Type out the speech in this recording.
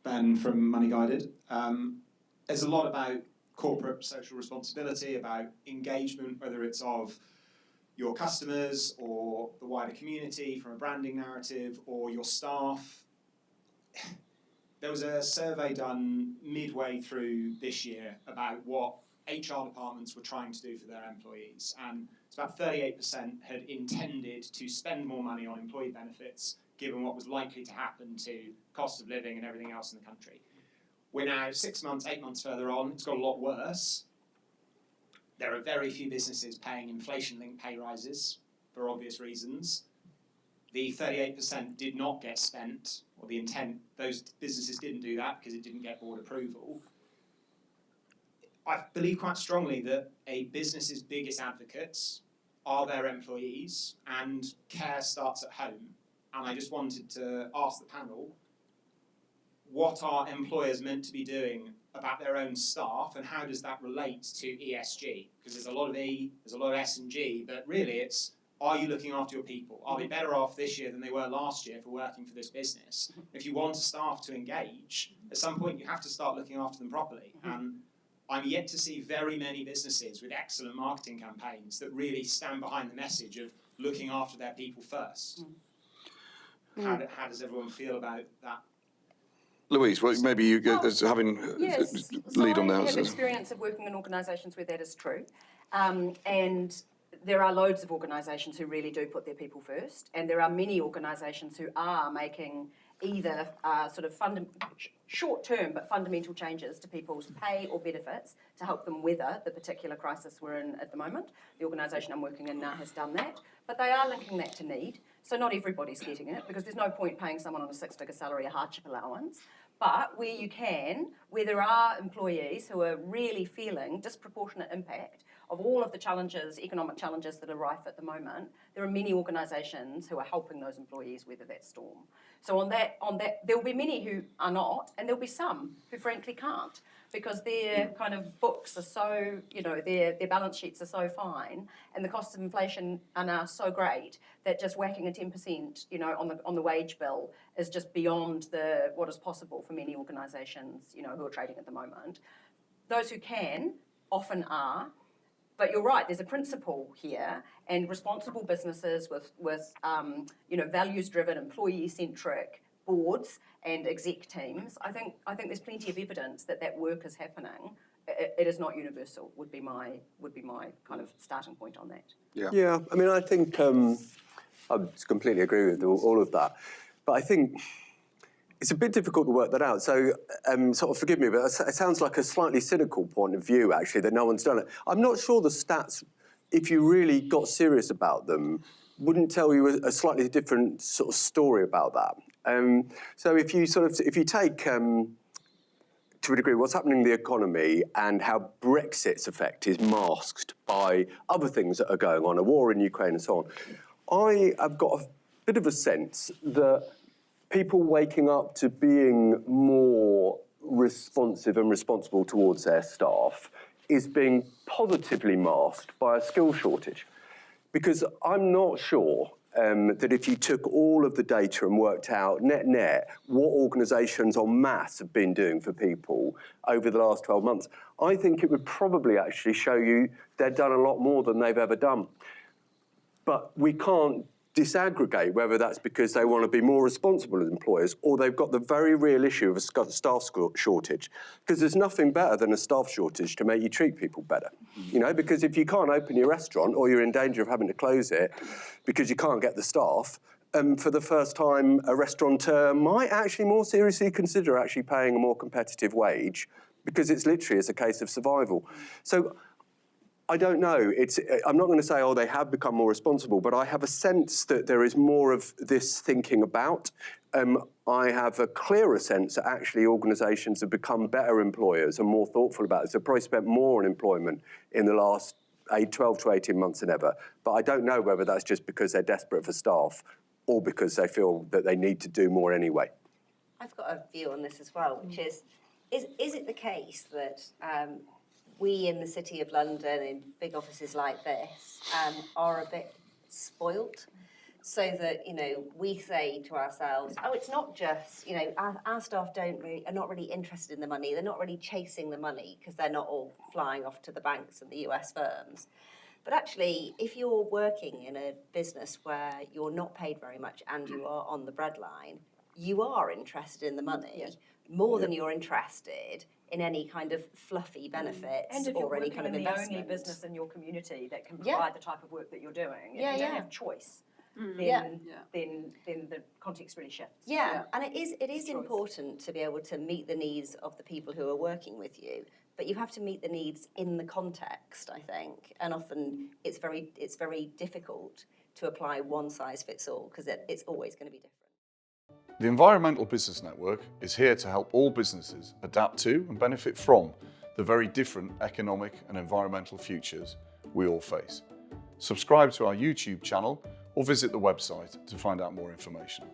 Ben from Money Guided. There's a lot about corporate social responsibility, about engagement, whether it's of your customers or the wider community from a branding narrative, or your staff. There was a survey done midway through this year about what HR departments were trying to do for their employees, and it's about 38% had intended to spend more money on employee benefits given what was likely to happen to cost of living and everything else in the country. We're now 6 months, 8 months further on, it's got a lot worse. There are very few businesses paying inflation-linked pay rises for obvious reasons. The 38% did not get spent, or the intent, those businesses didn't do that because it didn't get board approval. I believe quite strongly that a business's biggest advocates are their employees, and care starts at home. And I just wanted to ask the panel, what are employers meant to be doing about their own staff, and how does that relate to ESG? Because there's a lot of E, there's a lot of S and G, but really it's, are you looking after your people? Are they better off this year than they were last year for working for this business? If you want staff to engage, at some point you have to start looking after them properly. And I'm yet to see very many businesses with excellent marketing campaigns that really stand behind the message of looking after their people first. How does everyone feel about that? Louise, well, maybe you as having lead on that. I have experience of working in organisations where that is true, and there are loads of organisations who really do put their people first, and there are many organisations who are making either sort of short-term but fundamental changes to people's pay or benefits to help them weather the particular crisis we're in at the moment. The organisation I'm working in now has done that, but they are linking that to need. So not everybody's getting it, because there's no point paying someone on a 6-figure salary a hardship allowance. But where you can, where there are employees who are really feeling disproportionate impact of all of the challenges, economic challenges that are rife at the moment, there are many organisations who are helping those employees weather that storm. So on that, there will be many who are not, and there'll be some who frankly can't, because their kind of books are so, their balance sheets are so fine, and the costs of inflation are now so great that just whacking a 10%, on the wage bill is just beyond what is possible for many organisations, who are trading at the moment. Those who can often are. But you're right, there's a principle here, and responsible businesses with values-driven, employee-centric boards and exec teams, I think there's plenty of evidence that work is happening. It is not universal, would be my kind of starting point on that. Yeah. I mean, I think I completely agree with all of that, but I think it's a bit difficult to work that out. So, sort of forgive me, but it sounds like a slightly cynical point of view, actually, that no one's done it. I'm not sure the stats, if you really got serious about them, wouldn't tell you a slightly different sort of story about that. So if you take, to a degree, what's happening in the economy and how Brexit's effect is masked by other things that are going on, a war in Ukraine and so on, I have got a bit of a sense that people waking up to being more responsive and responsible towards their staff is being positively masked by a skill shortage. Because I'm not sure that if you took all of the data and worked out net what organisations en masse have been doing for people over the last 12 months, I think it would probably actually show you they've done a lot more than they've ever done. But we can't disaggregate whether that's because they want to be more responsible as employers or they've got the very real issue of a staff shortage. Because there's nothing better than a staff shortage to make you treat people better. Because if you can't open your restaurant or you're in danger of having to close it because you can't get the staff, for the first time a restaurateur might actually more seriously consider actually paying a more competitive wage, because it's literally a case of survival. So I don't know. I'm not going to say, they have become more responsible, but I have a sense that there is more of this thinking about. I have a clearer sense that actually organisations have become better employers and more thoughtful about it. So probably spent more on employment in the last 12 to 18 months than ever. But I don't know whether that's just because they're desperate for staff or because they feel that they need to do more anyway. I've got a view on this as well, which is it the case that we in the City of London, in big offices like this, are a bit spoilt so that, we say to ourselves, oh, it's not just, our staff are not really interested in the money. They're not really chasing the money because they're not all flying off to the banks and the US firms. But actually, if you're working in a business where you're not paid very much and you are on the breadline, you are interested in the money more than you're interested in any kind of fluffy benefits And if you're or any working kind of in the investment. only business in your community that can provide the type of work that you're doing, if you don't have choice, then the context really shifts. Yeah, and it is It's choice. important to be able to meet the needs of the people who are working with you, but you have to meet the needs in the context, I think, and often it's very difficult to apply one size fits all because it's always going to be different. The Environmental Business Network is here to help all businesses adapt to and benefit from the very different economic and environmental futures we all face. Subscribe to our YouTube channel or visit the website to find out more information.